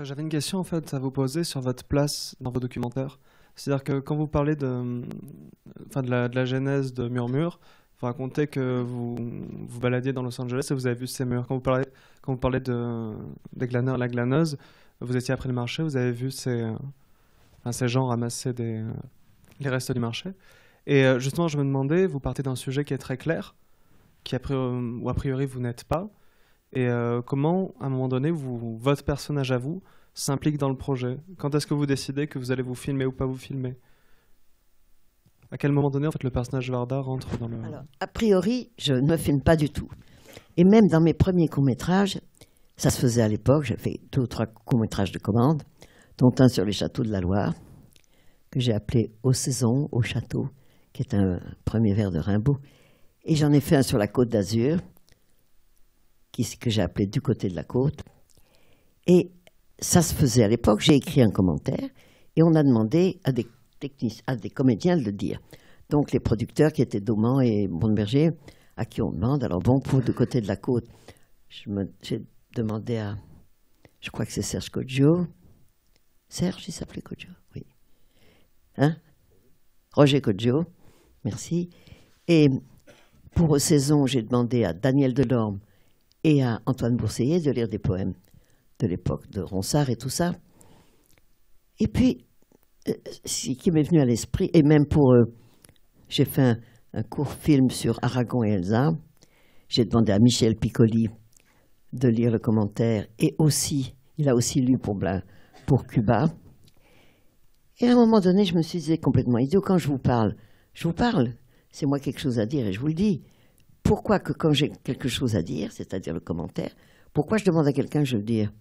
J'avais une question en fait à vous poser sur votre place dans vos documentaires. C'est-à-dire que quand vous parlez enfin, de la genèse de Murmure, vous racontez que vous vous baladiez dans Los Angeles et vous avez vu ces murs. Quand vous parlez des glaneurs, la glaneuse, vous étiez après le marché, vous avez vu enfin, ces gens ramasser les restes du marché. Et justement, je me demandais, vous partez d'un sujet qui est très clair, où a priori vous n'êtes pas. Et comment, à un moment donné, votre personnage à vous s'implique dans le projet? Quand est-ce que vous décidez que vous allez vous filmer ou pas vous filmer? À quel moment donné, en fait, le personnage de Varda rentre dans le... Alors, a priori, je ne me filme pas du tout. Et même dans mes premiers courts-métrages, ça se faisait à l'époque, j'ai fait 2 ou 3 courts-métrages de commande, dont un sur les châteaux de la Loire, que j'ai appelé Aux saisons, au château, qui est un premier vers de Rimbaud. Et j'en ai fait un sur la Côte d'Azur, que j'ai appelé Du côté de la côte. Et ça se faisait à l'époque, j'ai écrit un commentaire, et on a demandé à des comédiens de le dire. Donc les producteurs qui étaient Dauman et Bonneberger, à qui on demande, alors bon, pour Du côté de la côte, j'ai demandé à, je crois que c'est Serge Codjo. Serge, il s'appelait Codjo, oui. Hein? Roger Codjo, merci. Et pour Aux saisons, j'ai demandé à Daniel Delorme et à Antoine Bourseillet de lire des poèmes de l'époque de Ronsard et tout ça. Et puis, ce qui m'est venu à l'esprit, et même pour... j'ai fait un court film sur Aragon et Elsa. J'ai demandé à Michel Piccoli de lire le commentaire, et aussi, il a aussi lu pour Cuba. Et à un moment donné, je me suis dit complètement idiot, quand je vous parle, c'est moi quelque chose à dire, et je vous le dis. Pourquoi que quand j'ai quelque chose à dire, c'est-à-dire le commentaire, pourquoi je demande à quelqu'un de le dire?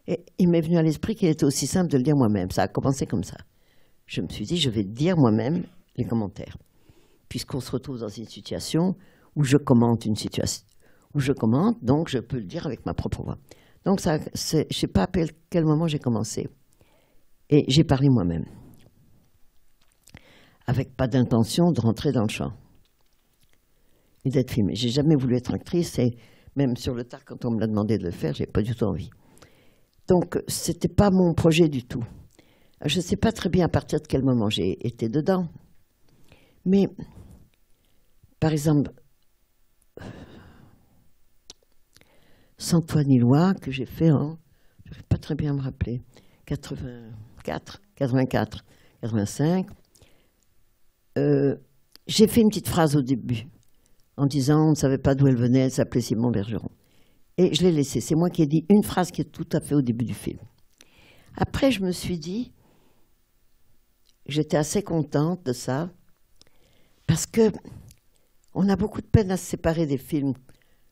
Et il m'est venu à l'esprit qu'il était aussi simple de le dire moi-même. Ça a commencé comme ça. Je me suis dit, je vais dire moi-même les commentaires. Puisqu'on se retrouve dans une situation où je commente une situation, donc je peux le dire avec ma propre voix. Donc je ne sais pas à quel moment j'ai commencé. Et j'ai parlé moi-même. Avec pas d'intention de rentrer dans le champ. Et d'être filmée. J'ai jamais voulu être actrice, et même sur le tard, quand on me l'a demandé de le faire, j'ai pas du tout envie. Donc, c'était pas mon projet du tout. Je sais pas très bien à partir de quel moment j'ai été dedans. Mais, par exemple, Sans toi ni loi, que j'ai fait en, je n'arrive pas très bien à me rappeler, 84, 85, j'ai fait une petite phrase au début, en disant on ne savait pas d'où elle venait, elle s'appelait Simon Bergeron. Et je l'ai laissé. C'est moi qui ai dit une phrase qui est tout à fait au début du film. Après, je me suis dit, j'étais assez contente de ça, parce que on a beaucoup de peine à se séparer des films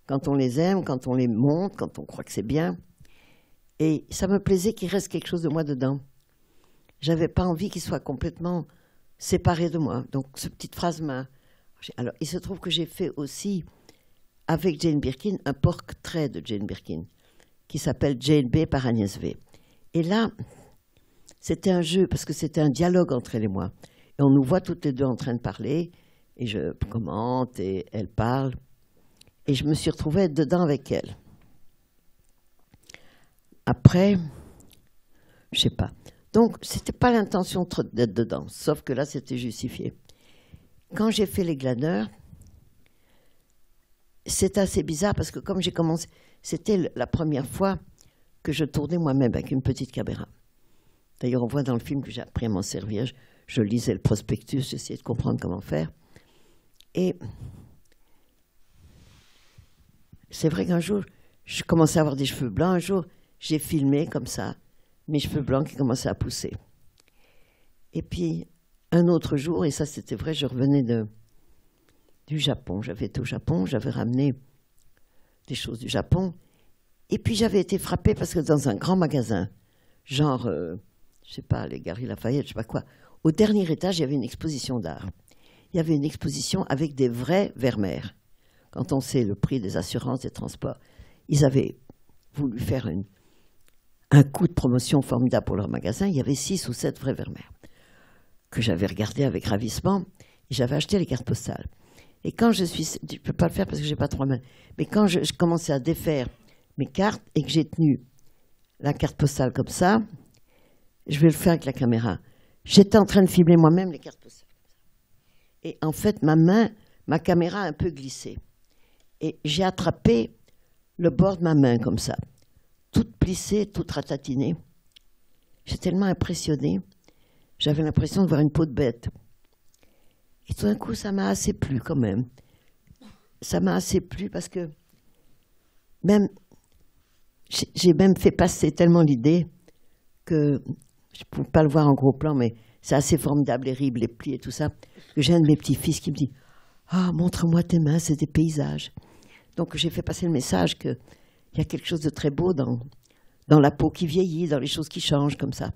quand on les aime, quand on les monte, quand on croit que c'est bien. Et ça me plaisait qu'il reste quelque chose de moi dedans. J'avais pas envie qu'il soit complètement séparé de moi. Donc, cette petite phrase m'a... Alors, il se trouve que j'ai fait aussi, avec Jane Birkin, un portrait de Jane Birkin, qui s'appelle Jane B. par Agnès V. Et là, c'était un jeu, parce que c'était un dialogue entre elle et moi. Et on nous voit toutes les deux en train de parler, et je commente, et elle parle. Et je me suis retrouvée dedans avec elle. Après, je sais pas. Donc, c'était pas l'intention d'être dedans, sauf que là, c'était justifié. Quand j'ai fait Les Glaneurs, c'est assez bizarre parce que comme j'ai commencé, c'était la première fois que je tournais moi-même avec une petite caméra. D'ailleurs, on voit dans le film que j'ai appris à m'en servir. Je lisais le prospectus, j'essayais de comprendre comment faire. Et c'est vrai qu'un jour, je commençais à avoir des cheveux blancs. Un jour, j'ai filmé comme ça, mes cheveux blancs qui commençaient à pousser. Et puis, un autre jour, et ça c'était vrai, je revenais du Japon. J'avais été au Japon, j'avais ramené des choses du Japon. Et puis j'avais été frappée parce que dans un grand magasin, genre, je sais pas, les Galeries Lafayette, je sais pas quoi, au dernier étage, il y avait une exposition d'art. Il y avait une exposition avec des vrais Vermeer. Quand on sait le prix des assurances, des transports, ils avaient voulu faire un coup de promotion formidable pour leur magasin. Il y avait 6 ou 7 vrais Vermeer que j'avais regardé avec ravissement, et j'avais acheté les cartes postales. Et quand je ne peux pas le faire parce que j'ai pas 3 mains, mais quand je commençais à défaire mes cartes et que j'ai tenu la carte postale comme ça. Je vais le faire avec la caméra. J'étais en train de filmer moi-même les cartes postales. Et en fait, ma caméra a un peu glissé. Et j'ai attrapé le bord de ma main comme ça, toute plissée, toute ratatinée. J'étais tellement impressionnée. J'avais l'impression de voir une peau de bête. Et tout d'un coup, ça m'a assez plu quand même. Ça m'a assez plu parce que même, j'ai même fait passer tellement l'idée que, je ne pouvais pas le voir en gros plan, mais c'est assez formidable, les rives, les plis et tout ça, que j'ai un de mes petits-fils qui me dit « Ah, montre-moi tes mains, c'est des paysages. » Donc j'ai fait passer le message qu'il y a quelque chose de très beau dans la peau qui vieillit, dans les choses qui changent comme ça.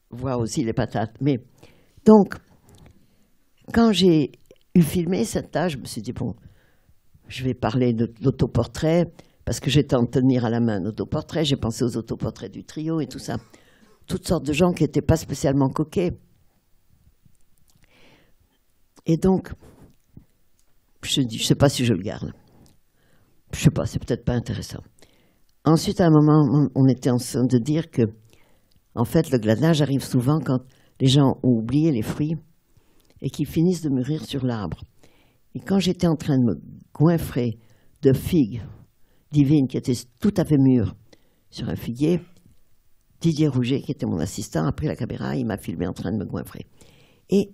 Voir aussi les patates. Mais donc, quand j'ai eu filmé cette tâche, je me suis dit, bon, je vais parler de l'autoportrait, parce que j'étais en train de tenir à la main un autoportrait, j'ai pensé aux autoportraits du trio et tout ça. Toutes sortes de gens qui n'étaient pas spécialement coquets. Et donc, je ne sais pas si je le garde. Je ne sais pas, c'est peut-être pas intéressant. Ensuite, à un moment, on était en train de dire que, en fait, le glanage arrive souvent quand les gens ont oublié les fruits et qu'ils finissent de mûrir sur l'arbre. Et quand j'étais en train de me goinfrer de figues divines qui étaient tout à fait mûres sur un figuier, Didier Rouget, qui était mon assistant, a pris la caméra, il m'a filmé en train de me goinfrer. Et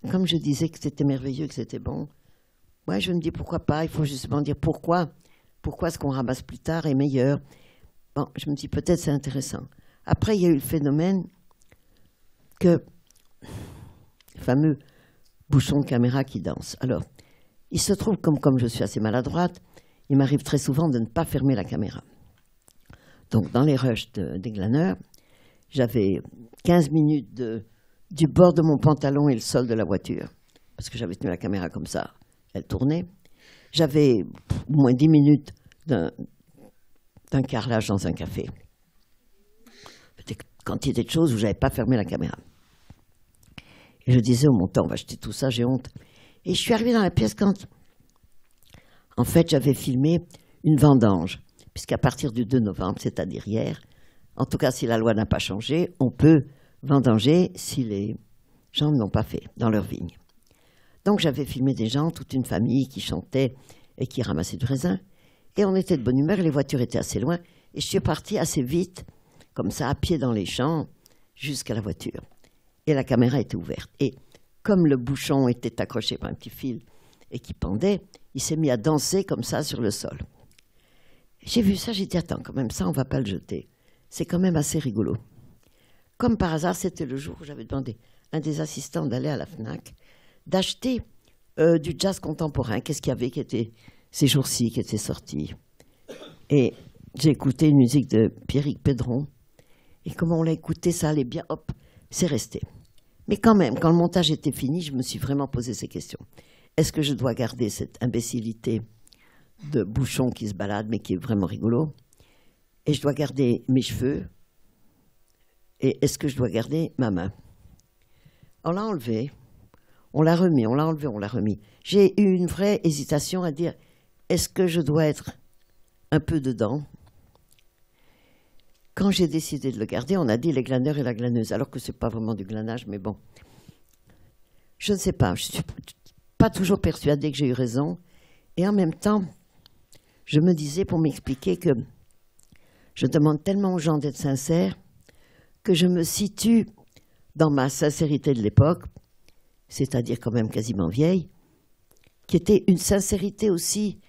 comme je disais que c'était merveilleux, que c'était bon, ouais, je me dis pourquoi pas, il faut justement dire pourquoi ce qu'on ramasse plus tard est meilleur. Bon, je me dis peut-être c'est intéressant. Après, il y a eu le phénomène que, le fameux bouchon de caméra qui danse. Alors, il se trouve, comme je suis assez maladroite, il m'arrive très souvent de ne pas fermer la caméra. Donc, dans les rushs des glaneurs, j'avais 15 minutes du bord de mon pantalon et le sol de la voiture, parce que j'avais tenu la caméra comme ça, elle tournait. J'avais au moins 10 minutes d'un carrelage dans un café. C'était quantité de choses où je n'avais pas fermé la caméra. Et je disais au montant, on va acheter tout ça, j'ai honte. Et je suis arrivée dans la pièce quand, en fait, j'avais filmé une vendange, puisqu'à partir du 2 novembre, c'est-à-dire hier, en tout cas si la loi n'a pas changé, on peut vendanger si les gens ne l'ont pas fait dans leur vigne. Donc j'avais filmé des gens, toute une famille qui chantait et qui ramassait du raisin. Et on était de bonne humeur, et les voitures étaient assez loin. Et je suis partie assez vite, comme ça, à pied dans les champs, jusqu'à la voiture. Et la caméra était ouverte. Et comme le bouchon était accroché par un petit fil et qui pendait, il s'est mis à danser comme ça sur le sol. J'ai vu ça, j'ai dit, attends, quand même, ça, on ne va pas le jeter. C'est quand même assez rigolo. Comme par hasard, c'était le jour où j'avais demandé à un des assistants d'aller à la FNAC, d'acheter du jazz contemporain. Qu'est-ce qu'il y avait qui était ces jours-ci, qui était sorti. Et j'ai écouté une musique de Pierrick Pedron. Et comme on l'a écouté, ça allait bien, hop, c'est resté. Mais quand même, quand le montage était fini, je me suis vraiment posé ces questions. Est-ce que je dois garder cette imbécilité de bouchon qui se balade, mais qui est vraiment rigolo? Et je dois garder mes cheveux? Et est-ce que je dois garder ma main? On l'a enlevé, on l'a remis, on l'a enlevé, on l'a remis. J'ai eu une vraie hésitation à dire, est-ce que je dois être un peu dedans? Quand j'ai décidé de le garder, on a dit les glaneurs et la glaneuse, alors que ce n'est pas vraiment du glanage, mais bon. Je ne sais pas, je ne suis pas toujours persuadée que j'ai eu raison. Et en même temps, je me disais pour m'expliquer que je demande tellement aux gens d'être sincères que je me situe dans ma sincérité de l'époque, c'est-à-dire quand même quasiment vieille, qui était une sincérité aussi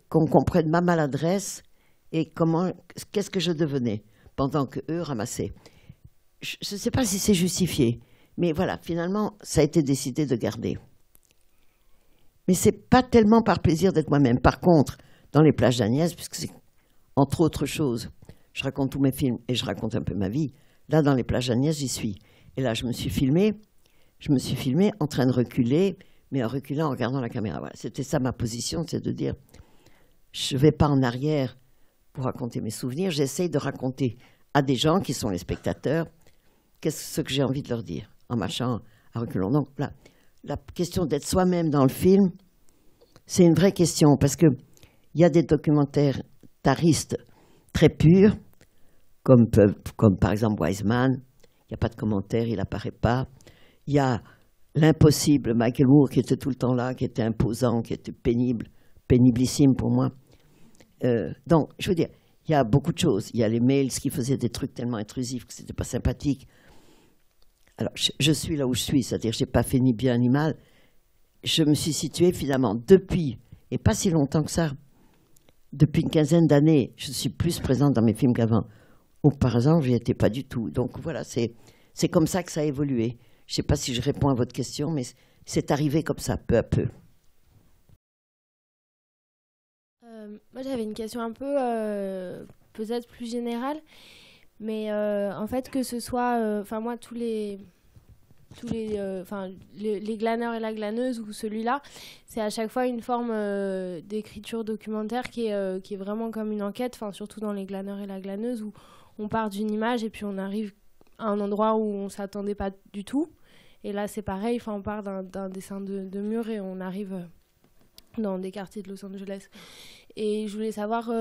qu'on comprenne ma maladresse et qu'est-ce que je devenais pendant qu'eux ramassaient. Je ne sais pas si c'est justifié, mais voilà, finalement, ça a été décidé de garder. Mais ce n'est pas tellement par plaisir d'être moi-même. Par contre, dans les plages d'Agnès, puisque c'est entre autres choses, je raconte tous mes films et je raconte un peu ma vie, là, dans les plages d'Agnès, j'y suis. Et là, je me suis filmée en train de reculer, mais en reculant en regardant la caméra. Voilà, c'était ça ma position, c'est de dire, je ne vais pas en arrière pour raconter mes souvenirs, j'essaye de raconter à des gens qui sont les spectateurs ce que j'ai envie de leur dire, en marchant à reculons. Donc là, la question d'être soi-même dans le film, c'est une vraie question, parce qu'il y a des documentaires taristes, très purs, comme par exemple Wiseman. Il n'y a pas de commentaire, il n'apparaît pas. Il y a l'impossible Michael Moore qui était tout le temps là, qui était imposant, qui était pénible, péniblissime pour moi. Donc, je veux dire, il y a beaucoup de choses. Il y a les mails qui faisaient des trucs tellement intrusifs que ce n'était pas sympathique. Alors, je suis là où je suis, c'est-à-dire que je n'ai pas fait ni bien ni mal. Je me suis située finalement depuis, et pas si longtemps que ça, depuis une quinzaine d'années, je suis plus présente dans mes films qu'avant. Auparavant, je n'y étais pas du tout. Donc voilà, c'est comme ça que ça a évolué. Je ne sais pas si je réponds à votre question, mais c'est arrivé comme ça, peu à peu. Moi, j'avais une question un peu peut-être plus générale, mais en fait, que ce soit, moi, les glaneurs et la glaneuse ou celui-là, c'est à chaque fois une forme d'écriture documentaire qui est vraiment comme une enquête, surtout dans les glaneurs et la glaneuse, où on part d'une image et puis on arrive à un endroit où on ne s'attendait pas du tout. Et là, c'est pareil, on part d'un dessin de mur et on arrive dans des quartiers de Los Angeles. Et je voulais savoir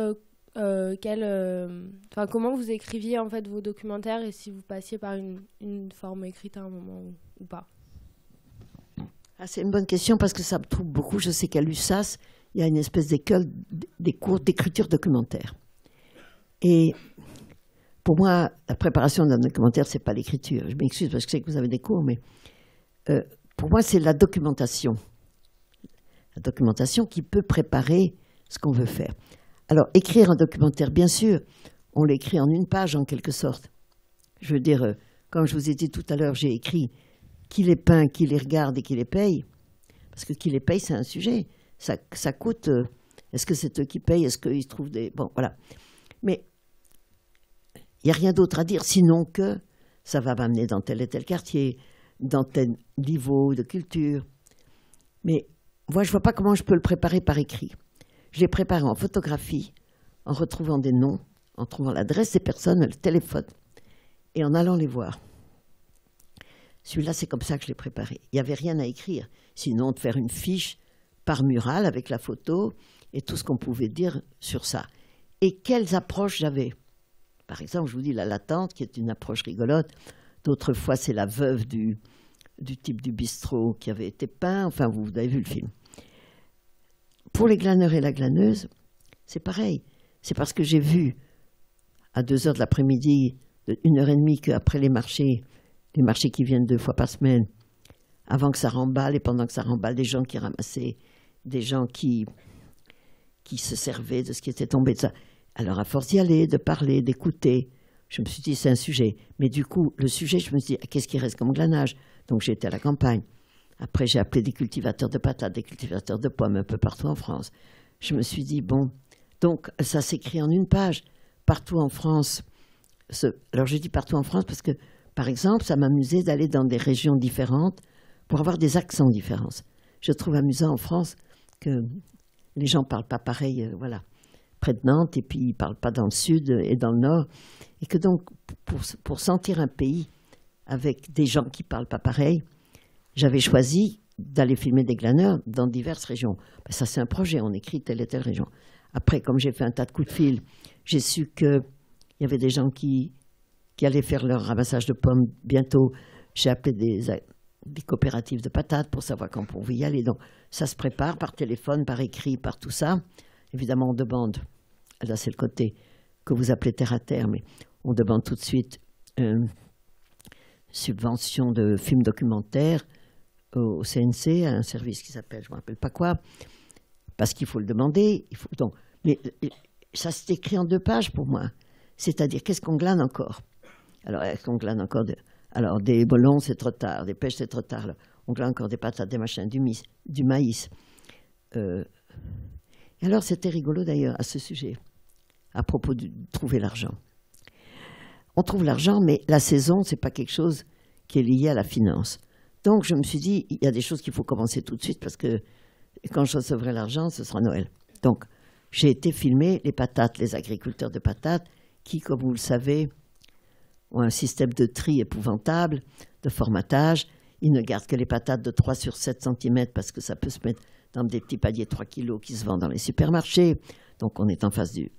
comment vous écriviez en fait vos documentaires et si vous passiez par une forme écrite à un moment ou pas. Ah, c'est une bonne question parce que ça me trouble beaucoup. Je sais qu'à l'USAS, il y a une espèce d'école, des cours d'écriture documentaire. Et pour moi, la préparation d'un documentaire, ce n'est pas l'écriture. Je m'excuse parce que je sais que vous avez des cours, mais pour moi, c'est la documentation. La documentation qui peut préparer ce qu'on veut faire. Alors, écrire un documentaire, bien sûr, on l'écrit en une page en quelque sorte. Je veux dire, comme je vous ai dit tout à l'heure, j'ai écrit qui les peint, qui les regarde et qui les paye. Parce que qui les paye, c'est un sujet. Ça coûte. Est-ce que c'est eux qui payent? Est-ce qu'ils trouvent des... Bon, voilà. Mais il n'y a rien d'autre à dire, sinon que ça va m'amener dans tel et tel quartier, dans tel niveau de culture. Mais moi, je ne vois pas comment je peux le préparer par écrit. Je l'ai préparé en photographie, en retrouvant des noms, en trouvant l'adresse des personnes, le téléphone, et en allant les voir. Celui-là, c'est comme ça que je l'ai préparé. Il n'y avait rien à écrire, sinon de faire une fiche par mural avec la photo et tout ce qu'on pouvait dire sur ça. Et quelles approches j'avais. Par exemple, je vous dis la latente, qui est une approche rigolote. D'autres fois, c'est la veuve du type du bistrot qui avait été peint. Enfin, vous avez vu le film. Pour les glaneurs et la glaneuse, c'est pareil. C'est parce que j'ai vu à 2h de l'après-midi, 1h30 qu'après les marchés qui viennent 2 fois par semaine, avant que ça remballe et pendant que ça remballe, des gens qui ramassaient, des gens qui se servaient de ce qui était tombé de ça. Alors à force d'y aller, de parler, d'écouter, je me suis dit c'est un sujet. Mais du coup, le sujet, je me suis dit qu'est-ce qui reste comme glanage? Donc j'ai été à la campagne. Après, j'ai appelé des cultivateurs de patates, des cultivateurs de pommes un peu partout en France. Je me suis dit, bon, donc ça s'écrit en une page. Partout en France. Alors, je dis partout en France parce que, par exemple, ça m'amusait d'aller dans des régions différentes pour avoir des accents différents. Je trouve amusant en France que les gens ne parlent pas pareil, voilà, près de Nantes, et puis ils ne parlent pas dans le sud et dans le nord. Et que donc, pour sentir un pays avec des gens qui ne parlent pas pareil, j'avais choisi d'aller filmer des glaneurs dans diverses régions. Ben ça, c'est un projet, on écrit telle et telle région. Après, comme j'ai fait un tas de coups de fil, j'ai su qu'il y avait des gens qui allaient faire leur ramassage de pommes bientôt. J'ai appelé des coopératives de patates pour savoir quand on pouvait y aller. Donc, ça se prépare par téléphone, par écrit, par tout ça. Évidemment, on demande, là c'est le côté que vous appelez terre à terre, mais on demande tout de suite une subvention de films documentaires au CNC, à un service qui s'appelle, je ne me rappelle pas quoi, parce qu'il faut le demander. Donc, mais ça s'est écrit en 2 pages pour moi. C'est-à-dire, qu'est-ce qu'on glane encore? Alors, est-ce qu'on glane encore alors, des bolons, c'est trop tard, des pêches, c'est trop tard. Là. On glane encore des patates, des machins, du maïs. Et alors, c'était rigolo d'ailleurs à ce sujet, à propos de trouver l'argent. On trouve l'argent, mais la saison, ce n'est pas quelque chose qui est lié à la finance. Donc, je me suis dit, il y a des choses qu'il faut commencer tout de suite parce que quand je recevrai l'argent, ce sera Noël. Donc, j'ai été filmer les patates, les agriculteurs de patates qui, comme vous le savez, ont un système de tri épouvantable, de formatage. Ils ne gardent que les patates de 3 sur 7 cm parce que ça peut se mettre dans des petits paniers 3 kilos qui se vendent dans les supermarchés. Donc on est en face du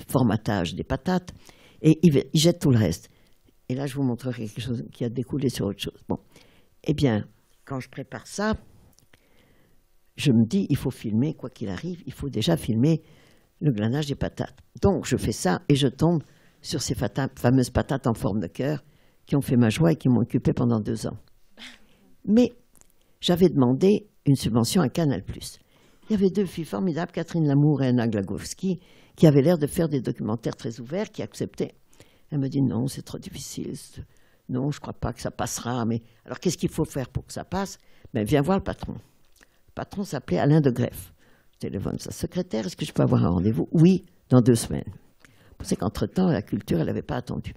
formatage des patates. Et ils jettent tout le reste. Et là, je vous montrerai quelque chose qui a découlé sur autre chose. Bon. Eh bien, quand je prépare ça, je me dis, il faut filmer, quoi qu'il arrive, il faut déjà filmer le glanage des patates. Donc, je fais ça et je tombe sur ces fameuses patates en forme de cœur qui ont fait ma joie et qui m'ont occupée pendant 2 ans. Mais j'avais demandé une subvention à Canal+. Il y avait 2 filles formidables, Catherine Lamour et Anna Glagowski, qui avaient l'air de faire des documentaires très ouverts, qui acceptaient. Elle me dit, non, c'est trop difficile. Non, je ne crois pas que ça passera. Mais alors, qu'est-ce qu'il faut faire pour que ça passe? Ben, viens voir le patron. Le patron s'appelait Alain de Greff. Je téléphone sa secrétaire, est-ce que je peux avoir un rendez-vous? Oui, dans 2 semaines. C'est qu'entre-temps, la culture, elle n'avait pas attendu.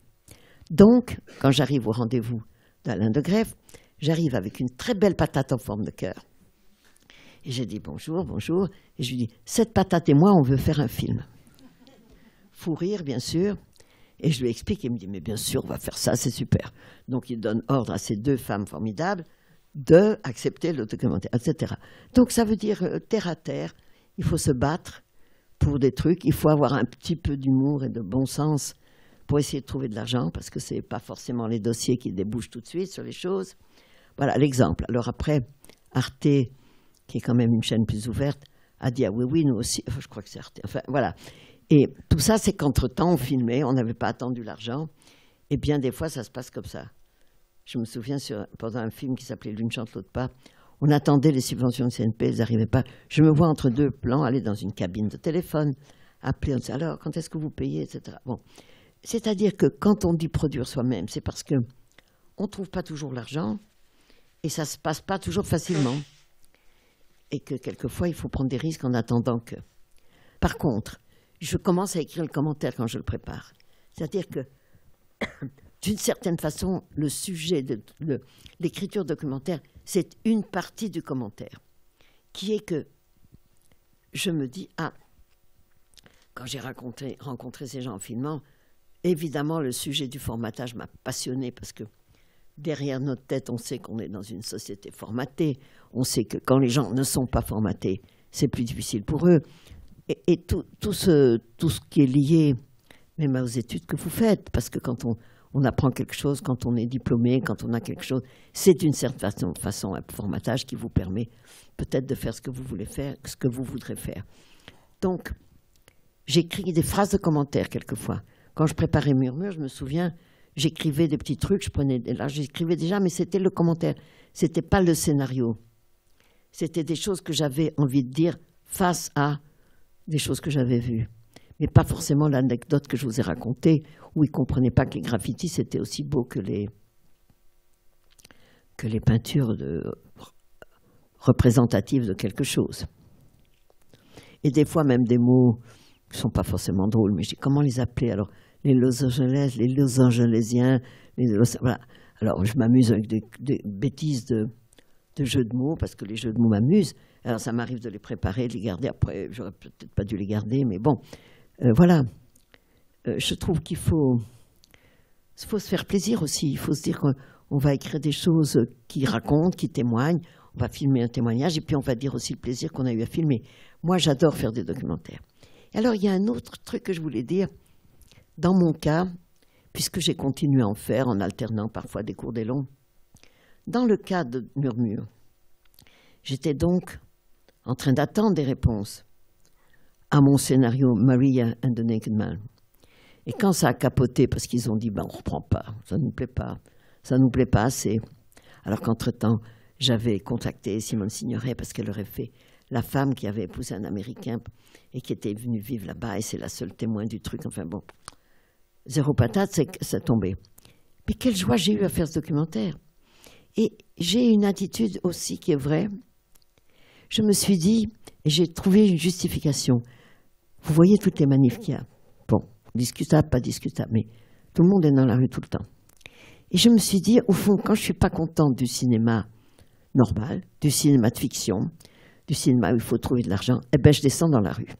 Donc, quand j'arrive au rendez-vous d'Alain de Greff, j'arrive avec une très belle patate en forme de cœur. Et j'ai dit bonjour, bonjour. Et je lui dis, cette patate et moi, on veut faire un film. Fou rire, bien sûr. Et je lui explique, il me dit, mais bien sûr, on va faire ça, c'est super. Donc, il donne ordre à ces 2 femmes formidables d'accepter le documentaire, etc. Donc, ça veut dire, terre à terre, il faut se battre pour des trucs, il faut avoir un petit peu d'humour et de bon sens pour essayer de trouver de l'argent, parce que ce n'est pas forcément les dossiers qui débouchent tout de suite sur les choses. Voilà l'exemple. Alors après, Arte, qui est quand même une chaîne plus ouverte, a dit, ah oui, oui, nous aussi, enfin, je crois que c'est Arte, enfin, voilà. Et tout ça, c'est qu'entre-temps, on filmait, on n'avait pas attendu l'argent, et bien des fois, ça se passe comme ça. Je me souviens, pendant un film qui s'appelait L'une chante, l'autre pas, on attendait les subventions de CNP, elles n'arrivaient pas. Je me vois entre 2 plans aller dans une cabine de téléphone, appeler, on dit, alors, quand est-ce que vous payez, etc. Bon. C'est-à-dire que quand on dit produire soi-même, c'est parce qu'on ne trouve pas toujours l'argent, et ça ne se passe pas toujours facilement. Et que quelquefois, il faut prendre des risques en attendant que... Par contre, je commence à écrire le commentaire quand je le prépare. C'est-à-dire que, d'une certaine façon, le sujet de l'écriture documentaire, c'est une partie du commentaire, qui est que je me dis, ah, quand j'ai rencontré ces gens en filmant, évidemment, le sujet du formatage m'a passionné parce que derrière notre tête, on sait qu'on est dans une société formatée, on sait que quand les gens ne sont pas formatés, c'est plus difficile pour eux. Et tout ce qui est lié même aux études que vous faites, parce que quand on apprend quelque chose, quand on est diplômé, quand on a quelque chose, c'est d'une certaine façon un formatage qui vous permet peut-être de faire ce que vous voulez faire, ce que vous voudrez faire. Donc, j'écris des phrases de commentaires quelquefois. Quand je préparais Murmure, je me souviens, j'écrivais des petits trucs, j'écrivais déjà, mais c'était le commentaire, c'était pas le scénario. C'était des choses que j'avais envie de dire face à des choses que j'avais vues. Mais pas forcément l'anecdote que je vous ai racontée, où ils ne comprenaient pas que les graffitis, c'était aussi beau que les peintures représentatives de quelque chose. Et des fois, même des mots qui ne sont pas forcément drôles, mais je dis, comment les appeler? Alors, les Los Angeles, les Los Angélésiens, voilà. Alors, je m'amuse avec des bêtises de jeux de mots, parce que les jeux de mots m'amusent. Alors, ça m'arrive de les préparer, de les garder. Après, j'aurais peut-être pas dû les garder, mais bon. Voilà. Je trouve qu'il faut se faire plaisir aussi. Il faut se dire qu'on va écrire des choses qui racontent, qui témoignent. On va filmer un témoignage et puis on va dire aussi le plaisir qu'on a eu à filmer. Moi, j'adore faire des documentaires. Et alors, il y a un autre truc que je voulais dire. Dans mon cas, puisque j'ai continué à en faire en alternant parfois des courts des longs, dans le cas de Murmure, j'étais donc en train d'attendre des réponses à mon scénario Maria and the Naked Man. Et quand ça a capoté, parce qu'ils ont dit, ben, on ne reprend pas, ça ne nous plaît pas, ça ne nous plaît pas assez. Alors qu'entre-temps, j'avais contacté Simone Signoret parce qu'elle aurait fait la femme qui avait épousé un Américain et qui était venue vivre là-bas, et c'est la seule témoin du truc. Enfin bon, zéro patate, c'est tombé. Mais quelle joie j'ai eu à faire ce documentaire. Et j'ai une attitude aussi qui est vraie. Je me suis dit, et j'ai trouvé une justification. Vous voyez toutes les manifs qu'il y a. Bon, discutable, pas discutable, mais tout le monde est dans la rue tout le temps. Et je me suis dit, au fond, quand je ne suis pas contente du cinéma normal, du cinéma de fiction, du cinéma où il faut trouver de l'argent, eh ben je descends dans la rue.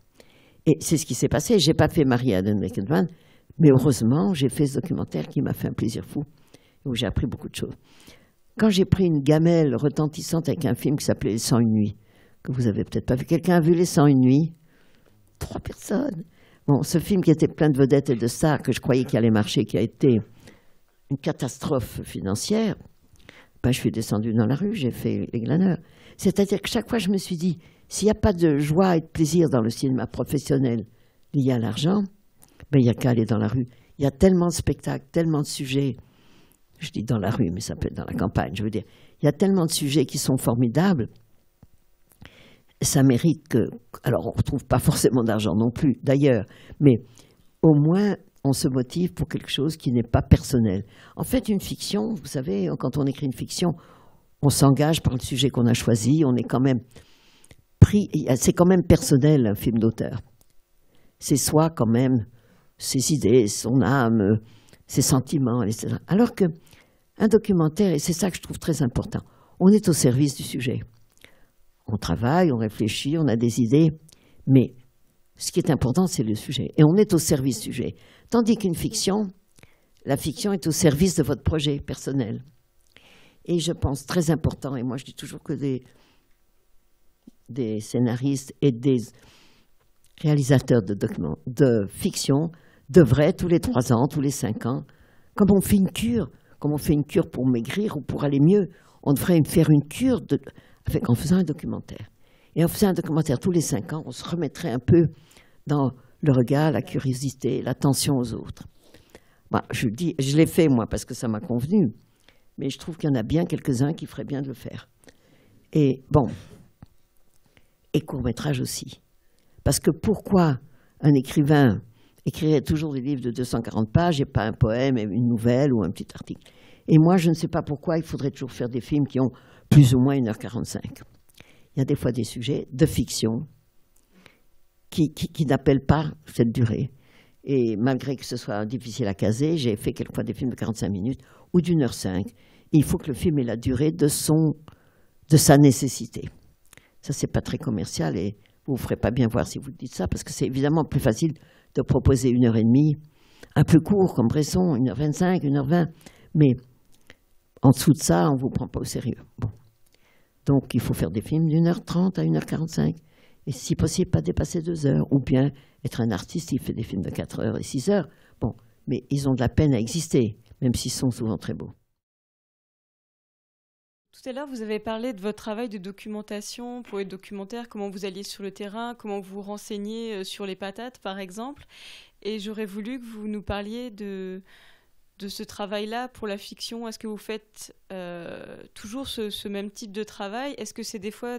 Et c'est ce qui s'est passé. Je n'ai pas fait Maria and the Naked Man, mais heureusement, j'ai fait ce documentaire qui m'a fait un plaisir fou, où j'ai appris beaucoup de choses. Quand j'ai pris une gamelle retentissante avec un film qui s'appelait Les 101 nuits, que vous avez peut-être pas vu. Quelqu'un a vu Les 101 nuits? 3 personnes. Bon, ce film qui était plein de vedettes et de stars, que je croyais qu'il allait marcher, qui a été une catastrophe financière, ben, je suis descendue dans la rue, j'ai fait Les Glaneurs. C'est-à-dire que chaque fois, je me suis dit, s'il n'y a pas de joie et de plaisir dans le cinéma professionnel lié à l'argent, ben, il n'y a qu'à aller dans la rue. Il y a tellement de spectacles, tellement de sujets. Je dis dans la rue, mais ça peut être dans la campagne, je veux dire. Il y a tellement de sujets qui sont formidables. Ça mérite que... Alors, on ne retrouve pas forcément d'argent non plus, d'ailleurs, mais au moins, on se motive pour quelque chose qui n'est pas personnel. En fait, une fiction, vous savez, quand on écrit une fiction, on s'engage par le sujet qu'on a choisi, on est quand même pris... C'est quand même personnel, un film d'auteur. C'est soi, quand même, ses idées, son âme, ses sentiments, etc. Alors qu'un documentaire, et c'est ça que je trouve très important, on est au service du sujet. On travaille, on réfléchit, on a des idées, mais ce qui est important, c'est le sujet. Et on est au service du sujet. Tandis qu'une fiction, la fiction est au service de votre projet personnel. Et je pense très important, et moi je dis toujours que des scénaristes et des réalisateurs de fiction devraient, tous les 3 ans, tous les 5 ans, comme on fait une cure pour maigrir ou pour aller mieux, on devrait faire une cure en faisant un documentaire. Et en faisant un documentaire tous les 5 ans, on se remettrait un peu dans le regard, la curiosité, l'attention aux autres. Bon, je l'ai fait moi parce que ça m'a convenu, mais je trouve qu'il y en a bien quelques-uns qui feraient bien de le faire. Et bon, et court-métrage aussi. Parce que pourquoi un écrivain écrirait toujours des livres de 240 pages et pas un poème, une nouvelle ou un petit article? Et moi, je ne sais pas pourquoi il faudrait toujours faire des films qui ont plus ou moins 1h45. Il y a des fois des sujets de fiction qui n'appellent pas cette durée. Et malgré que ce soit difficile à caser, j'ai fait quelquefois des films de 45 minutes ou d'1h05. Il faut que le film ait la durée de sa nécessité. Ça, c'est pas très commercial et vous ne ferez pas bien voir si vous dites ça, parce que c'est évidemment plus facile de proposer 1h30, un peu court comme Bresson, 1h25, 1h20, mais en dessous de ça, on ne vous prend pas au sérieux. Bon. Donc, il faut faire des films d'1h30 à 1h45, et si possible, pas dépasser 2 heures, ou bien être un artiste, il fait des films de 4 heures et 6 heures. Bon, mais ils ont de la peine à exister, même s'ils sont souvent très beaux. Tout à l'heure, vous avez parlé de votre travail de documentation pour les documentaires, comment vous alliez sur le terrain, comment vous vous renseignez sur les patates, par exemple. Et j'aurais voulu que vous nous parliez de ce travail-là pour la fiction. Est-ce que vous faites toujours ce même type de travail? Est-ce que c'est des fois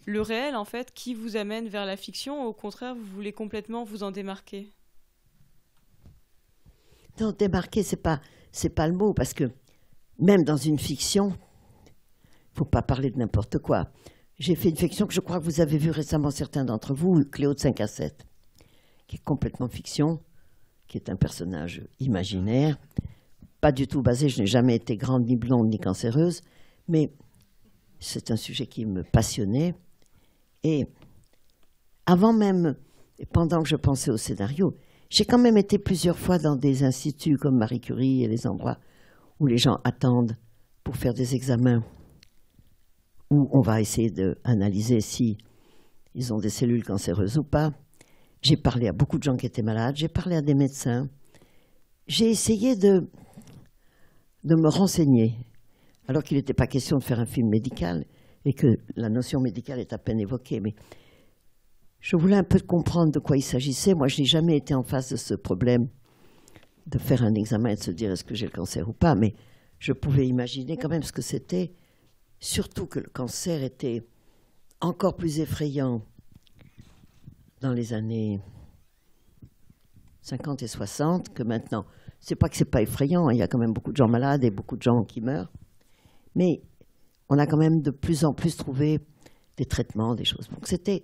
le réel, en fait, qui vous amène vers la fiction, ou au contraire, vous voulez complètement vous en démarquer? Non, démarquer, c'est pas le mot, parce que même dans une fiction, il ne faut pas parler de n'importe quoi. J'ai fait une fiction que je crois que vous avez vue récemment, certains d'entre vous, Cléo de 5 à 7, qui est complètement fiction, qui est un personnage imaginaire, pas du tout basé, je n'ai jamais été grande, ni blonde, ni cancéreuse, mais c'est un sujet qui me passionnait. Et avant même, et pendant que je pensais au scénario, j'ai quand même été plusieurs fois dans des instituts comme Marie Curie et les endroits où les gens attendent pour faire des examens, où on va essayer d'analyser si ils ont des cellules cancéreuses ou pas. J'ai parlé à beaucoup de gens qui étaient malades, j'ai parlé à des médecins. J'ai essayé de me renseigner, alors qu'il n'était pas question de faire un film médical et que la notion médicale est à peine évoquée. Mais je voulais un peu comprendre de quoi il s'agissait. Moi, je n'ai jamais été en face de ce problème de faire un examen et de se dire est-ce que j'ai le cancer ou pas, mais je pouvais imaginer quand même ce que c'était, surtout que le cancer était encore plus effrayant dans les années 50 et 60 que maintenant. C'est pas que c'est pas effrayant, il y a quand même beaucoup de gens malades et beaucoup de gens qui meurent, mais on a quand même de plus en plus trouvé des traitements, des choses. Donc c'était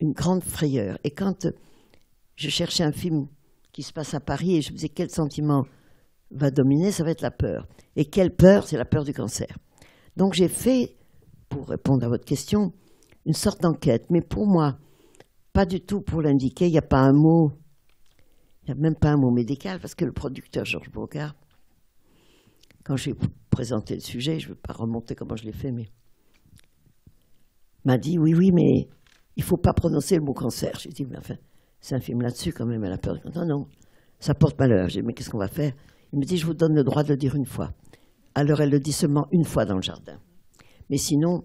une grande frayeur. Et quand je cherchais un film qui se passe à Paris et je me disais quel sentiment va dominer, ça va être la peur. Et quelle peur? C'est la peur du cancer. Donc j'ai fait, pour répondre à votre question, une sorte d'enquête. Mais pour moi, pas du tout pour l'indiquer, il n'y a pas un mot, il n'y a même pas un mot médical, parce que le producteur Georges Bogart, quand j'ai présenté le sujet, je ne veux pas remonter comment je l'ai fait, mais m'a dit, oui, mais il ne faut pas prononcer le mot cancer. J'ai dit, mais enfin, c'est un film là-dessus quand même, elle a peur. Non, ça porte malheur. J'ai dit, mais qu'est-ce qu'on va faire? Il me dit, je vous donne le droit de le dire une fois. Alors elle le dit seulement une fois dans le jardin. Mais sinon,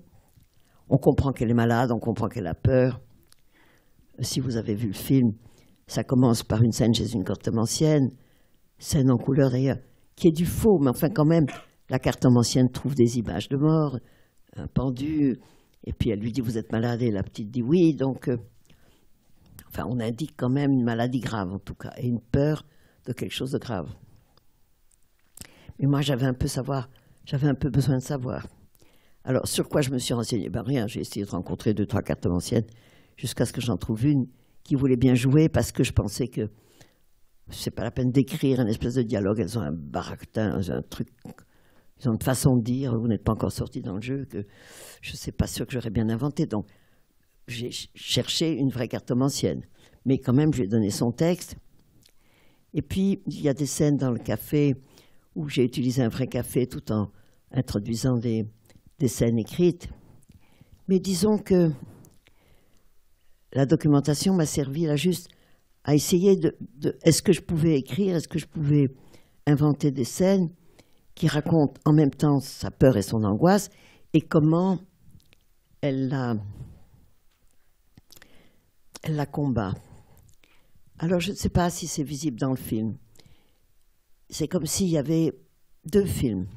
on comprend qu'elle est malade, on comprend qu'elle a peur. Si vous avez vu le film, ça commence par une scène chez une cartomancienne, scène en couleur d'ailleurs, qui est du faux, mais enfin quand même, la cartomancienne trouve des images de mort, un pendu, et puis elle lui dit, vous êtes malade, et la petite dit oui, donc enfin on indique quand même une maladie grave en tout cas, et une peur de quelque chose de grave. Mais moi j'avais un peu besoin de savoir. Alors sur quoi je me suis renseignée? Ben rien, j'ai essayé de rencontrer 2, 3 cartomanciennes, jusqu'à ce que j'en trouve une qui voulait bien jouer, parce que je pensais que c'est pas la peine d'écrire un espèce de dialogue, elles ont un baraquetin, un truc, ils ont une façon de dire, vous n'êtes pas encore sorti dans le jeu, que je ne suis pas sûre que j'aurais bien inventé. Donc j'ai cherché une vraie cartomancienne, mais quand même je lui ai donné son texte. Et puis il y a des scènes dans le café où j'ai utilisé un vrai café tout en introduisant des scènes écrites. Mais disons que la documentation m'a servi là juste à essayer est-ce que je pouvais écrire, est-ce que je pouvais inventer des scènes qui racontent en même temps sa peur et son angoisse, et comment elle la combat. Alors je ne sais pas si c'est visible dans le film. C'est comme s'il y avait 2 films.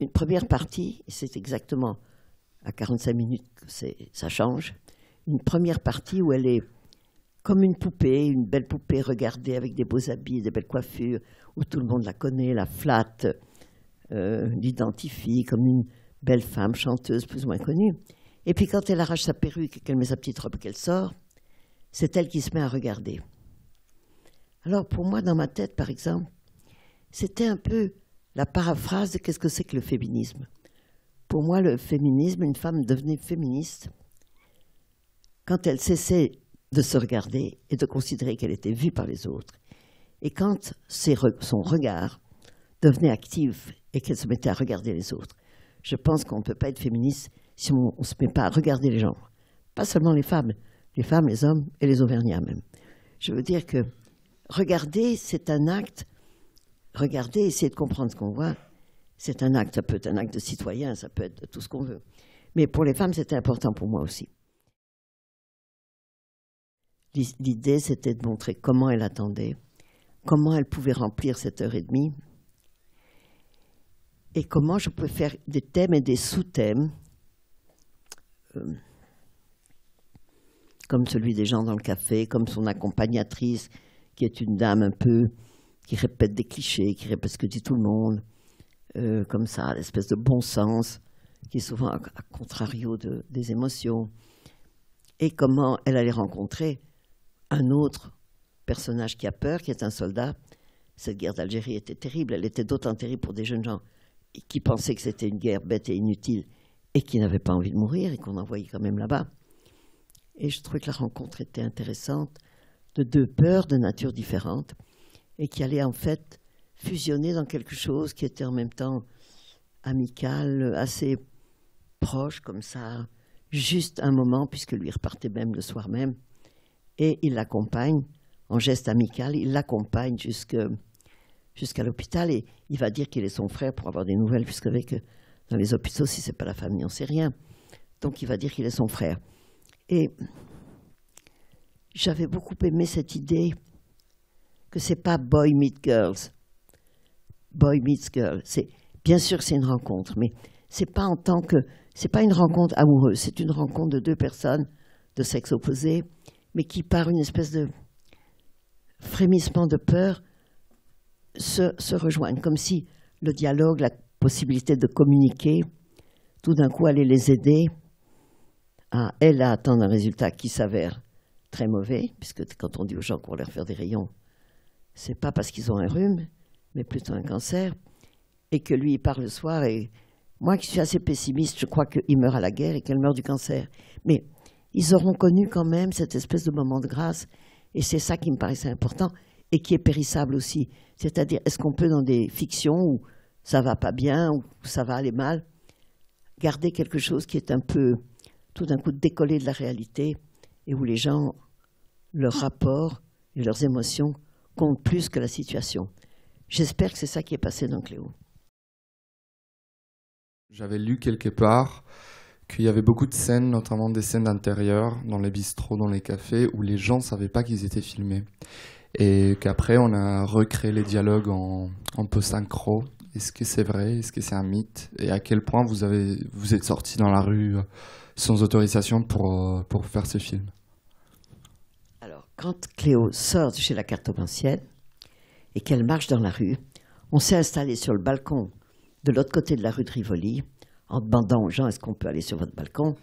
Une première partie, et c'est exactement à 45 minutes que ça change, une première partie où elle est comme une poupée, une belle poupée regardée avec des beaux habits, des belles coiffures, où tout le monde la connaît, la flatte, l'identifie comme une belle femme chanteuse plus ou moins connue. Et puis quand elle arrache sa perruque et qu'elle met sa petite robe et qu'elle sort, c'est elle qui se met à regarder. Alors pour moi, dans ma tête, par exemple, c'était un peu la paraphrase de qu'est-ce que c'est que le féminisme. Pour moi, le féminisme, une femme devenait féministe quand elle cessait de se regarder et de considérer qu'elle était vue par les autres. Et quand son regard devenait actif et qu'elle se mettait à regarder les autres. Je pense qu'on ne peut pas être féministe si on ne se met pas à regarder les gens. Pas seulement les femmes, les hommes et les Auvergnats même. Je veux dire que regarder, c'est un acte. Regarder, essayer de comprendre ce qu'on voit, c'est un acte. Ça peut être un acte de citoyen, ça peut être tout ce qu'on veut. Mais pour les femmes, c'était important pour moi aussi. L'idée, c'était de montrer comment elle attendait, comment elle pouvait remplir cette 1h30, et comment je pouvais faire des thèmes et des sous-thèmes, comme celui des gens dans le café, comme son accompagnatrice, qui est une dame un peu, qui répète des clichés, qui répète ce que dit tout le monde, comme ça, l'espèce de bon sens, qui est souvent à contrario des émotions, et comment elle allait rencontrer un autre personnage qui a peur, qui est un soldat. Cette guerre d'Algérie était terrible, elle était d'autant terrible pour des jeunes gens qui pensaient que c'était une guerre bête et inutile et qui n'avaient pas envie de mourir et qu'on envoyait quand même là-bas. Et je trouvais que la rencontre était intéressante, de 2 peurs de nature différente et qui allaient en fait fusionner dans quelque chose qui était en même temps amical, assez proche comme ça, juste un moment, puisque lui repartait même le soir même. Et il l'accompagne, en geste amical, il l'accompagne jusqu'à l'hôpital et il va dire qu'il est son frère pour avoir des nouvelles, puisque dans les hôpitaux, si ce n'est pas la famille, on ne sait rien. Donc il va dire qu'il est son frère. Et j'avais beaucoup aimé cette idée que ce n'est pas boy meets girls. Boy meets girl. Bien sûr c'est une rencontre, mais c'est pas une rencontre amoureuse, c'est une rencontre de 2 personnes de sexe opposé, mais qui, par une espèce de frémissement de peur, se rejoignent, comme si le dialogue, la possibilité de communiquer, tout d'un coup allait les aider à attendre un résultat qui s'avère très mauvais, puisque quand on dit aux gens qu'on va leur faire des rayons, c'est pas parce qu'ils ont un rhume, mais plutôt un cancer, et que lui, il part le soir, et moi qui suis assez pessimiste, je crois qu'il meurt à la guerre et qu'elle meurt du cancer. Mais ils auront connu quand même cette espèce de moment de grâce, et c'est ça qui me paraissait important, et qui est périssable aussi. C'est-à-dire, est-ce qu'on peut, dans des fictions où ça va pas bien, où ça va aller mal, garder quelque chose qui est un peu tout d'un coup décollé de la réalité et où les gens, leurs rapports et leurs émotions comptent plus que la situation. J'espère que c'est ça qui est passé dans Cléo. J'avais lu quelque part qu'il y avait beaucoup de scènes, notamment des scènes d'intérieur, dans les bistrots, dans les cafés, où les gens ne savaient pas qu'ils étaient filmés. Et qu'après, on a recréé les dialogues en peu synchro. Est-ce que c'est vrai? Est-ce que c'est un mythe? Et à quel point vous êtes sortis dans la rue sans autorisation pour faire ce film? Alors, quand Cléo sort de chez la cartomancienne et qu'elle marche dans la rue, on s'est installé sur le balcon de l'autre côté de la rue de Rivoli, en demandant aux gens, est-ce qu'on peut aller sur votre balcon?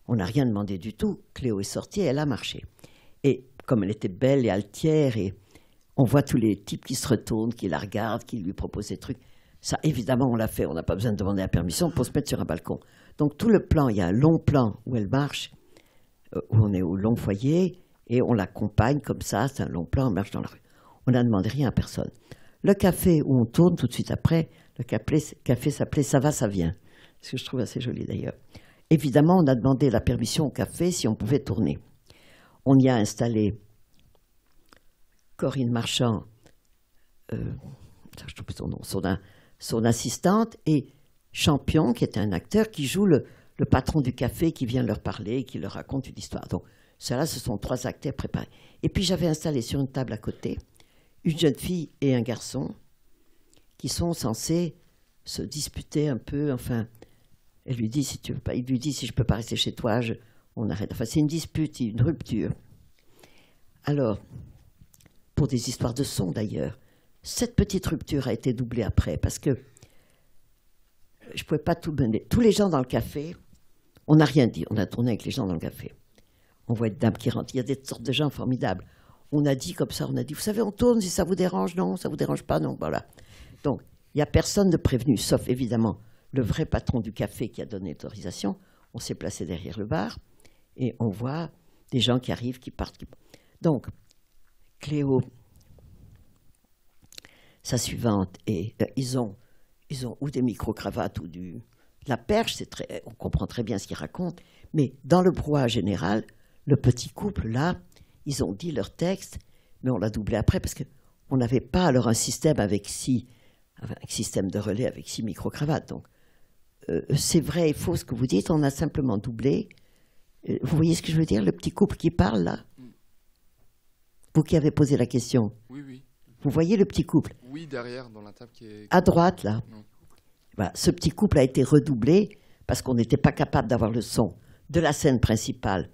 On n'a rien demandé du tout. Cléo est sortie et elle a marché. Et comme elle était belle et altière, et on voit tous les types qui se retournent, qui la regardent, qui lui proposent des trucs. Ça, évidemment, on l'a fait. On n'a pas besoin de demander la permission pour se mettre sur un balcon. Donc, tout le plan, il y a un long plan où elle marche, où on est au long foyer, et on l'accompagne comme ça. C'est un long plan, on marche dans la rue. On n'a demandé rien à personne. Le café où on tourne tout de suite après, le café s'appelait Ça va, ça vient. Ce que je trouve assez joli d'ailleurs. Évidemment, on a demandé la permission au café si on pouvait tourner. On y a installé Corinne Marchand, je trouve son nom, son assistante, et Champion, qui est un acteur qui joue le patron du café, qui vient leur parler, qui leur raconte une histoire. Donc, ceux-là, ce sont 3 acteurs préparés. Et puis, j'avais installé sur une table à côté une jeune fille et un garçon qui sont censés se disputer un peu. Enfin, elle lui dit, il lui dit, si je ne peux pas rester chez toi, on arrête. Enfin, c'est une dispute, une rupture. Alors, pour des histoires de son d'ailleurs, cette petite rupture a été doublée après, parce que je ne pouvais pas tout mener. Tous les gens dans le café, on n'a rien dit. On a tourné avec les gens dans le café. On voit une dame qui rentre. Il y a des sortes de gens formidables. On a dit comme ça, on a dit, vous savez, on tourne, si ça vous dérange, non, ça vous dérange pas, non, voilà. Donc, il n'y a personne de prévenu, sauf évidemment le vrai patron du café qui a donné l'autorisation. On s'est placé derrière le bar et on voit des gens qui arrivent, qui partent. Donc, Cléo, sa suivante, et ils ont ou des micro-cravates ou de la perche, on comprend très bien ce qu'ils racontent, mais dans le brouhaha général, le petit couple, là, ils ont dit leur texte, mais on l'a doublé après parce qu'on n'avait pas alors un système avec un système de relais avec 6 micro-cravates. Donc, c'est vrai et faux ce que vous dites, on a simplement doublé. Vous voyez ce que je veux dire, le petit couple qui parle là? Vous qui avez posé la question. Oui, oui. Vous voyez le petit couple? Oui, derrière, dans la table qui est... À droite, là. Voilà, ce petit couple a été redoublé parce qu'on n'était pas capable d'avoir le son de la scène principale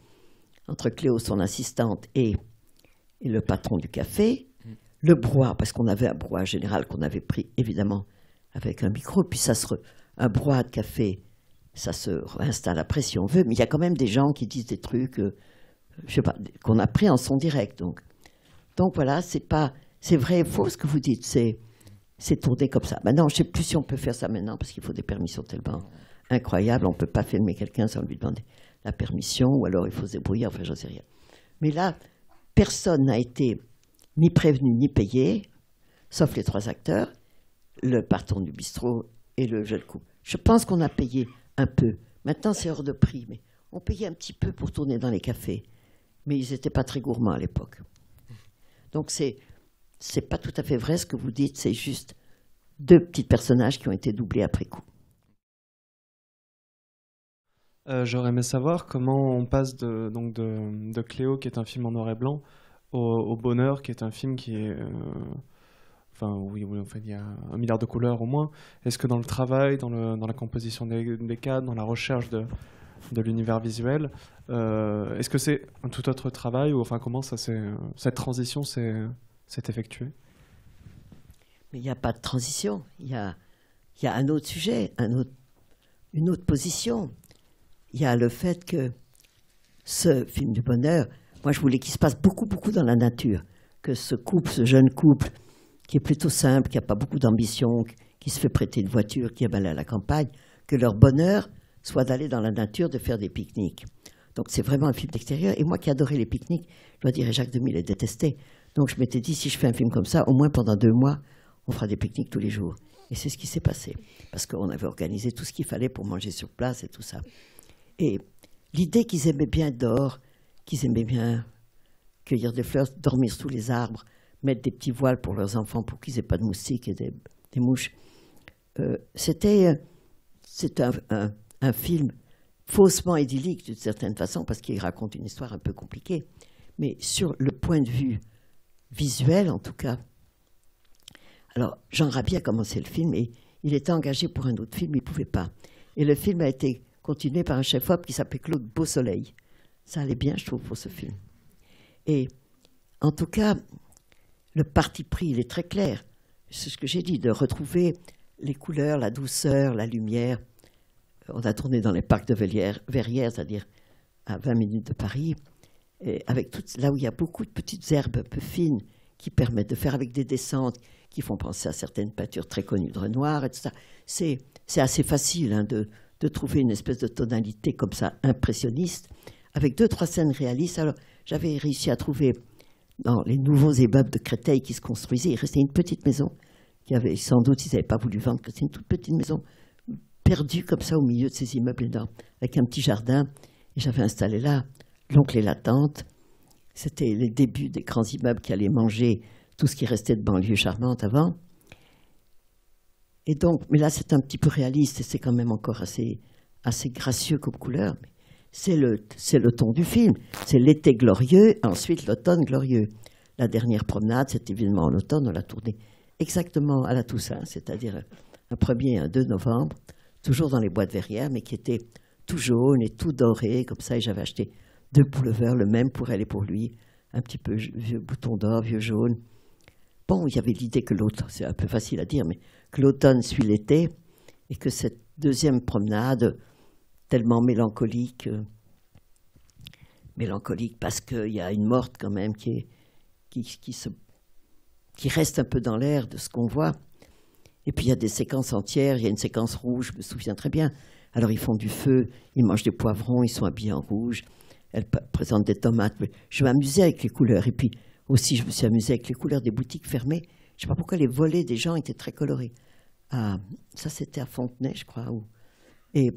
entre Cléo, son assistante, et le patron du café. Le brouhaha, parce qu'on avait un brouhaha général qu'on avait pris, évidemment, avec un micro. Puis un brouhaha de café, ça se réinstalle après si on veut. Mais il y a quand même des gens qui disent des trucs, je sais pas, qu'on a pris en son direct. Donc voilà, c'est vrai et faux ce que vous dites. C'est tourné comme ça. Maintenant, je ne sais plus si on peut faire ça maintenant, parce qu'il faut des permissions tellement incroyables. On ne peut pas filmer quelqu'un sans lui demander la permission, ou alors il faut se débrouiller, enfin, j'en sais rien. Mais là, personne n'a été ni prévenu ni payé, sauf les 3 acteurs, le patron du bistrot et le jeune couple. Je pense qu'on a payé un peu. Maintenant, c'est hors de prix, mais on payait un petit peu pour tourner dans les cafés. Mais ils n'étaient pas très gourmands à l'époque. Donc, c'est pas tout à fait vrai ce que vous dites, c'est juste 2 petits personnages qui ont été doublés après coup. J'aurais aimé savoir comment on passe de Cléo, qui est un film en noir et blanc, au Bonheur, qui est un film qui est... oui, enfin, il y a 1 milliard de couleurs au moins. Est-ce que dans le travail, dans la composition des cadres, dans la recherche de l'univers visuel, est-ce que c'est un tout autre travail, ou enfin, comment cette transition s'est effectuée? Mais il n'y a pas de transition. Il y a un autre sujet, une autre position. Il y a le fait que ce film du Bonheur, moi je voulais qu'il se passe beaucoup, beaucoup dans la nature. Que ce jeune couple, qui est plutôt simple, qui n'a pas beaucoup d'ambition, qui se fait prêter une voiture, qui est allé à la campagne, que leur bonheur soit d'aller dans la nature, de faire des pique-niques. Donc c'est vraiment un film d'extérieur. Et moi qui adorais les pique-niques, je dois dire, Jacques Demy les détestait. Donc je m'étais dit, si je fais un film comme ça, au moins pendant 2 mois, on fera des pique-niques tous les jours. Et c'est ce qui s'est passé. Parce qu'on avait organisé tout ce qu'il fallait pour manger sur place et tout ça. Et l'idée qu'ils aimaient bien dehors, qu'ils aimaient bien cueillir des fleurs, dormir sous les arbres, mettre des petits voiles pour leurs enfants pour qu'ils n'aient pas de moustiques et des mouches. C'était un film faussement idyllique d'une certaine façon parce qu'il raconte une histoire un peu compliquée. Mais sur le point de vue visuel, en tout cas, alors Jean Raby a commencé le film et il était engagé pour un autre film, il ne pouvait pas. Et le film a été continué par un chef-op qui s'appelait Claude Beausoleil. Ça allait bien, je trouve, pour ce film. Et en tout cas, le parti pris, il est très clair. C'est ce que j'ai dit, de retrouver les couleurs, la douceur, la lumière. On a tourné dans les parcs de Verrières, c'est-à-dire à 20 minutes de Paris, et avec là où il y a beaucoup de petites herbes un peu fines qui permettent de faire avec des descentes qui font penser à certaines peintures très connues de Renoir, et tout ça. C'est assez facile hein, de trouver une espèce de tonalité comme ça, impressionniste, avec 2-3 scènes réalistes. Alors, j'avais réussi à trouver dans les nouveaux immeubles de Créteil qui se construisaient, il restait une petite maison qui avait, sans doute, ils n'avaient pas voulu vendre, c'était une toute petite maison perdue comme ça au milieu de ces immeubles énormes, avec un petit jardin. Et j'avais installé là l'oncle et la tante. C'était les débuts des grands immeubles qui allaient manger tout ce qui restait de banlieue charmante avant. Et donc, mais là, c'est un petit peu réaliste et c'est quand même encore assez gracieux comme couleur. Mais c'est le ton du film. C'est l'été glorieux, ensuite l'automne glorieux. La dernière promenade, c'est évidemment en automne, on l'a tournée exactement à la Toussaint, c'est-à-dire un 1er et un 2 novembre, toujours dans les bois de Verrières, mais qui était tout jaune et tout doré, comme ça, et j'avais acheté 2 pullovers, le même pour elle et pour lui, un petit peu vieux bouton d'or, vieux jaune. Bon, il y avait l'idée que l'automne, c'est un peu facile à dire, mais que l'automne suit l'été, et que cette deuxième promenade, tellement mélancolique parce qu'il y a une morte quand même qui reste un peu dans l'air de ce qu'on voit. Et puis il y a des séquences entières, il y a une séquence rouge, je me souviens très bien. Alors ils font du feu, ils mangent des poivrons, ils sont habillés en rouge, elle présente des tomates. Je m'amusais avec les couleurs. Et puis aussi je me suis amusée avec les couleurs des boutiques fermées. Je ne sais pas pourquoi les volets des gens étaient très colorés. Ça c'était à Fontenay, je crois. Et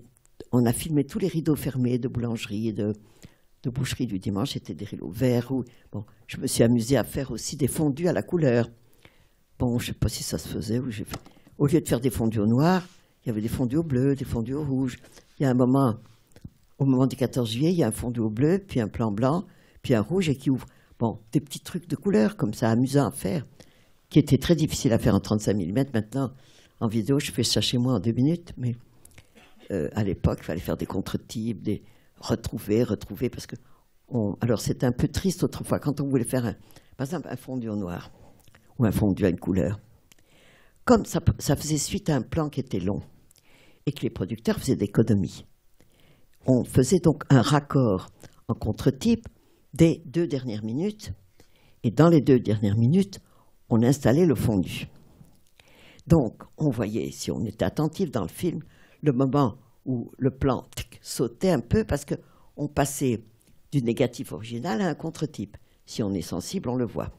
on a filmé tous les rideaux fermés de boulangerie et de boucherie du dimanche. C'était des rideaux verts. Bon, je me suis amusée à faire aussi des fondus à la couleur. Bon, je ne sais pas si ça se faisait. Au lieu de faire des fondus au noir, il y avait des fondus au bleu, des fondus au rouge. Il y a un moment, au moment du 14 juillet, il y a un fondu au bleu, puis un plan blanc, puis un rouge et qui ouvre. Bon, des petits trucs de couleur comme ça, amusants à faire, qui étaient très difficiles à faire en 35 mm. Maintenant, en vidéo, je fais ça chez moi en 2 minutes, mais à l'époque, il fallait faire des contre-types, des retrouver, parce que alors c'était un peu triste autrefois quand on voulait faire par exemple un fondu au noir ou un fondu à une couleur. Comme ça faisait suite à un plan qui était long et que les producteurs faisaient d'économies, on faisait donc un raccord en contre-type des 2 dernières minutes, et dans les 2 dernières minutes, on installait le fondu. Donc, on voyait, si on était attentif dans le film, le moment où le plan sautait un peu parce qu'on passait du négatif original à un contre-type. Si on est sensible, on le voit.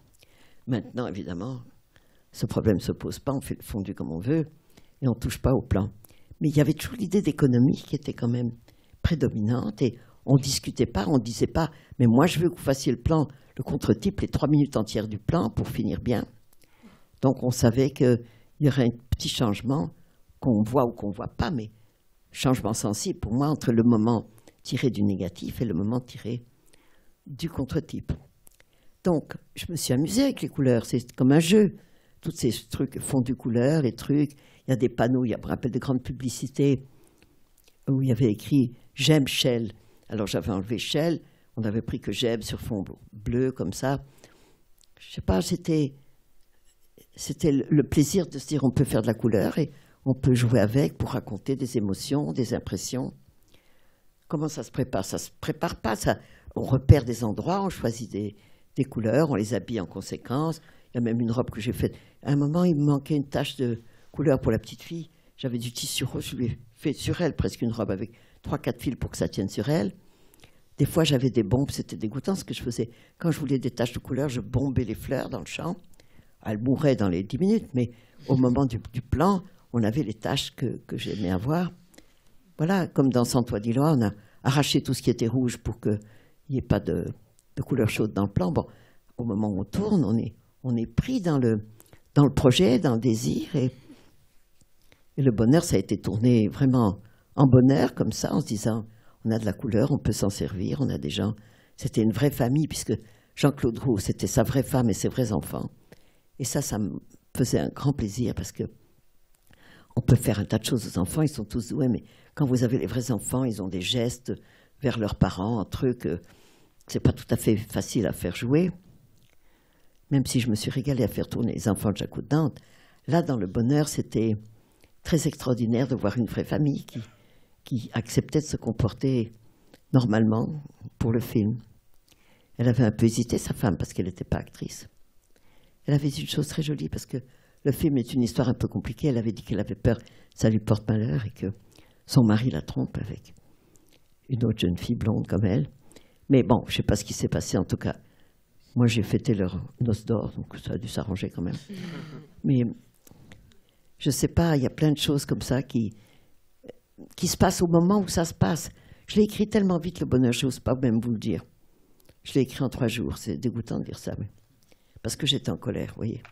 Maintenant, évidemment, ce problème ne se pose pas, on fait le fondu comme on veut et on ne touche pas au plan. Mais il y avait toujours l'idée d'économie qui était quand même prédominante et on ne discutait pas, on ne disait pas « mais moi je veux que vous fassiez le plan, le contre-type, les 3 minutes entières du plan pour finir bien ». Donc on savait qu'il y aurait un petit changement qu'on voit ou qu'on ne voit pas, mais changement sensible pour moi entre le moment tiré du négatif et le moment tiré du contre-type. Donc je me suis amusée avec les couleurs, c'est comme un jeu. Tous ces trucs fondus couleurs, les trucs, il y a des panneaux, je me rappelle de grandes publicités où il y avait écrit « J'aime Shell ». Alors j'avais enlevé Shell, on avait pris que j'aime sur fond bleu comme ça. Je ne sais pas, c'était le plaisir de se dire on peut faire de la couleur et on peut jouer avec pour raconter des émotions, des impressions. Comment ça se prépare? Ça ne se prépare pas, ça. On repère des endroits, on choisit des couleurs, on les habille en conséquence. Il y a même une robe que j'ai faite. À un moment, il me manquait une tache de couleur pour la petite fille. J'avais du tissu rose, je lui ai fait sur elle presque une robe avec 3-4 fils pour que ça tienne sur elle. Des fois, j'avais des bombes, c'était dégoûtant ce que je faisais. Quand je voulais des taches de couleur, je bombais les fleurs dans le champ. Elles mouraient dans les 10 minutes, mais au moment du plan, on avait les taches que j'aimais avoir. Voilà, comme dans Sans toit d'Iloire, on a arraché tout ce qui était rouge pour qu'il n'y ait pas de couleur chaude dans le plan. Bon, au moment où on tourne, on est pris dans le projet, dans le désir. Et le bonheur, ça a été tourné vraiment en bonheur, comme ça, en se disant, on a de la couleur, on peut s'en servir, on a des gens. C'était une vraie famille, puisque Jean-Claude Roux, c'était sa vraie femme et ses vrais enfants. Et ça me faisait un grand plaisir, parce que on peut faire un tas de choses aux enfants, ils sont tous doués, mais quand vous avez les vrais enfants, ils ont des gestes vers leurs parents, un truc, c'est pas tout à fait facile à faire jouer. Même si je me suis régalée à faire tourner les enfants de Jacques Dante, là, dans le bonheur, c'était très extraordinaire de voir une vraie famille qui acceptait de se comporter normalement pour le film. Elle avait un peu hésité, sa femme, parce qu'elle n'était pas actrice. Elle avait dit une chose très jolie, parce que le film est une histoire un peu compliquée. Elle avait dit qu'elle avait peur que ça lui porte malheur et que son mari la trompe avec une autre jeune fille blonde comme elle. Mais bon, je ne sais pas ce qui s'est passé. En tout cas, moi, j'ai fêté leur noce d'or, donc ça a dû s'arranger quand même. Mais je ne sais pas, il y a plein de choses comme ça qui se passent au moment où ça se passe. Je l'ai écrit tellement vite, le bonheur, je n'ose pas même vous le dire. Je l'ai écrit en 3 jours, c'est dégoûtant de dire ça, mais parce que j'étais en colère, vous voyez.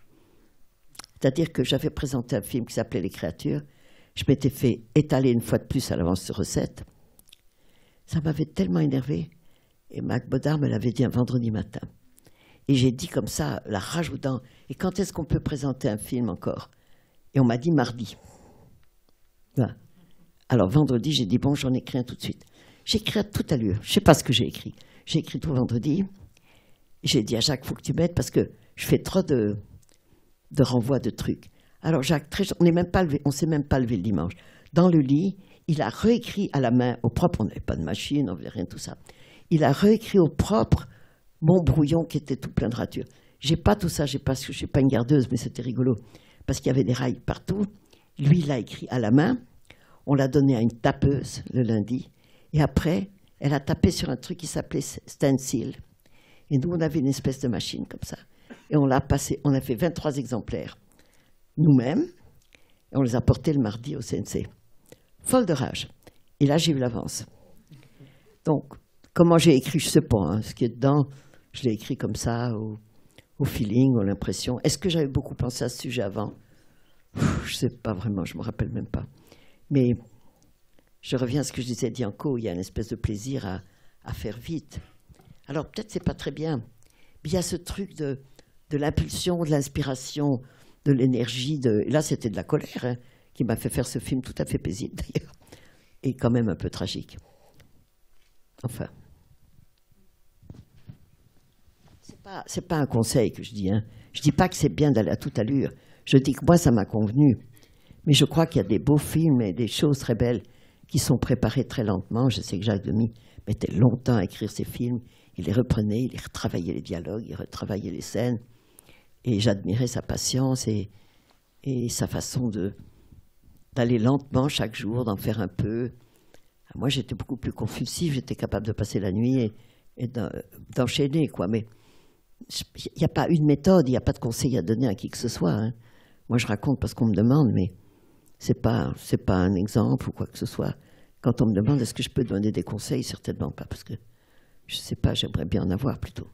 C'est-à-dire que j'avais présenté un film qui s'appelait Les Créatures. Je m'étais fait étaler une fois de plus à l'avance sur recette. Ça m'avait tellement énervé. Et Mac Bodard me l'avait dit un vendredi matin. Et j'ai dit comme ça, la rage aux dents, et quand est-ce qu'on peut présenter un film encore? Et on m'a dit mardi. Voilà. Alors vendredi, j'ai dit, bon, j'en écris un tout de suite. J'ai écrit à toute allure. Je ne sais pas ce que j'ai écrit. J'ai écrit tout vendredi. J'ai dit à Jacques, il faut que tu m'aides parce que je fais trop de renvois de trucs. Alors Jacques, on ne s'est même pas levé le dimanche. Dans le lit, il a réécrit à la main, au propre, on n'avait pas de machine, on n'avait rien de tout ça. Il a réécrit au propre mon brouillon qui était tout plein de ratures. J'ai pas tout ça, je suis pas une gardeuse, mais c'était rigolo, parce qu'il y avait des rails partout. Lui, il l'a écrit à la main, on l'a donné à une tapeuse le lundi, et après, elle a tapé sur un truc qui s'appelait stencil. Et nous, on avait une espèce de machine comme ça. Et on l'a passé, on a fait 23 exemplaires nous-mêmes, et on les a portés le mardi au CNC. Folle de rage. Et là, j'ai eu l'avance. Donc, comment j'ai écrit, je ne sais pas. Hein, ce qui est dedans, je l'ai écrit comme ça, au feeling, à l'impression. Est-ce que j'avais beaucoup pensé à ce sujet avant? Je ne sais pas vraiment, je ne me rappelle même pas. Mais je reviens à ce que je disais Dianco, il y a une espèce de plaisir à faire vite. Alors peut-être c'est pas très bien, mais il y a ce truc de l'impulsion, de l'inspiration, de l'énergie. Là, c'était de la colère hein, qui m'a fait faire ce film tout à fait paisible d'ailleurs, et quand même un peu tragique. Enfin, c'est pas un conseil que je dis. Hein. Je dis pas que c'est bien d'aller à toute allure. Je dis que moi, ça m'a convenu. Mais je crois qu'il y a des beaux films et des choses très belles qui sont préparées très lentement. Je sais que Jacques Demy mettait longtemps à écrire ses films. Il les reprenait, il retravaillait les dialogues, il retravaillait les scènes. Et j'admirais sa patience et sa façon d'aller lentement chaque jour, d'en faire un peu. Moi, j'étais beaucoup plus compulsif, j'étais capable de passer la nuit et d'enchaîner, quoi. Mais il n'y a pas une méthode, il n'y a pas de conseil à donner à qui que ce soit. Hein. Moi, je raconte parce qu'on me demande, mais c'est pas un exemple ou quoi que ce soit. Quand on me demande est-ce que je peux donner des conseils, certainement pas, parce que je ne sais pas, j'aimerais bien en avoir plutôt.